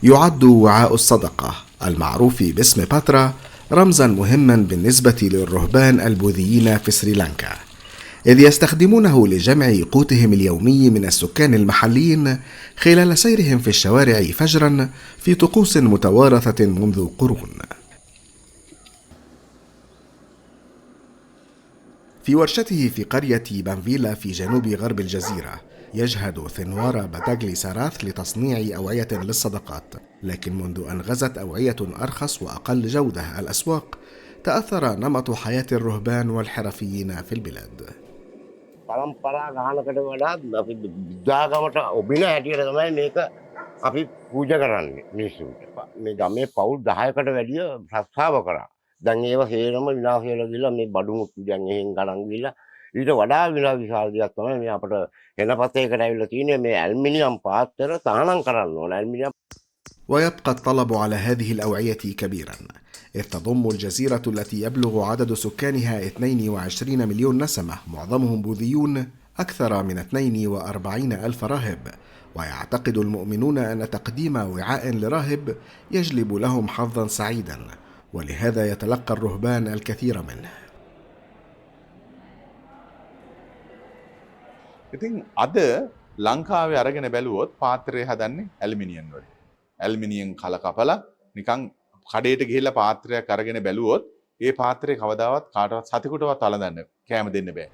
يعد وعاء الصدقة المعروف باسم باترا رمزا مهما بالنسبة للرهبان البوذيين في سريلانكا، إذ يستخدمونه لجمع قوتهم اليومي من السكان المحليين خلال سيرهم في الشوارع فجرا في طقوس متوارثة منذ قرون. في ورشته في قرية بانفيلا في جنوب غرب الجزيرة يجهد ثنوار باتاغلي ساراث لتصنيع أوعية للصدقات، لكن منذ أن غزت أوعية أرخص وأقل جودة الأسواق تأثر نمط حياة الرهبان والحرفيين في البلاد. පරම්පරා ගානකට වඩා අපි බුද්ධාගමට ඔබින හැටියට තමයි මේක අපි පූජා කරන්නේ මිනිස්සුන්ට. මේ ගමේ පවුල් 10කට වැඩිය ප්‍රස්තාව කරා. දැන් ඒව හේරම විනාශ වෙලා ගිහලා මේ බඩුමුට්ටු දැන් එහෙන් ගණන් ගිහලා ඊට වඩා විශාල දෙයක් තමයි මේ අපිට එනපතේකට ඇවිල්ලා තියෙන්නේ මේ ඇල්මිනියම් පාත්‍ර තහනම් කරන්න ඕන. ඇල්මිනියම්. ويبقى الطلب على هذه الأوعية كبيرا، إذ تضم الجزيرة التي يبلغ عدد سكانها 22 مليون نسمة معظمهم بوذيون أكثر من 42 ألف راهب، ويعتقد المؤمنون أن تقديم وعاء لراهب يجلب لهم حظا سعيدا، ولهذا يتلقى الرهبان الكثير منه. ඉතින් අද ලංකාවේ අරගෙන බැලුවොත් පාත්‍රය හදන්නේ ඇලුමිනියම් වලින්. ඇලුමිනියම් කල කපලා නිකන් කඩේට ගිහිල්ලා පාත්‍රයක් අරගෙන බැලුවොත් ඒ පාත්‍රය කවදාවත් කාටවත් සතෙකුටවත් අලඳන්න කැම දෙන්න බෑ.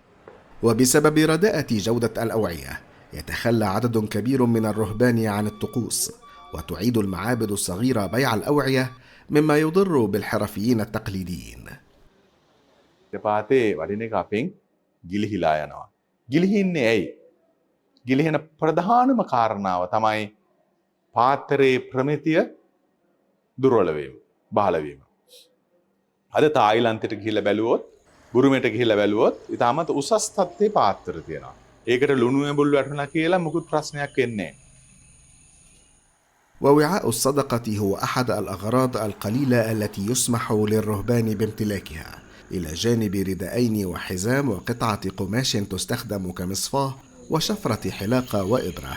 وبسبب رداءة جودة الأوعية يتخلى عدد كبير من الرهبان عن الطقوس، وتعيد المعابد الصغيرة بيع الأوعية مما يضر بالحرفيين التقليديين. පාතේ වඩින එක අපෙන් ගිලිහිලා යනවා. ගිලිහින්නේ ඇයි? ගිලිහෙන ප්‍රධානම කාරණාව තමයි පාත්‍රයේ ප්‍රමිතිය දුර්වල වීම, බහල වීම. අද තායිලන්තයට ගිහිල්ලා බැලුවොත්, බුරුමෙට ගිහිල්ලා බැලුවොත් ඉතාමත් උසස් තත්ත්වයේ පාත්‍ර තියෙනවා. ඒකට ලුණු ඇඹුල් වැටුණා කියලා මුකුත් ප්‍රශ්නයක් වෙන්නේ නැහැ. ووعاء الصدقة هو أحد الأغراض القليلة التي يسمح للرهبان بامتلاكها، إلى جانب رداءين وحزام وقطعة قماش تستخدم كمصفاة وشفرة حلاقة وإبرة.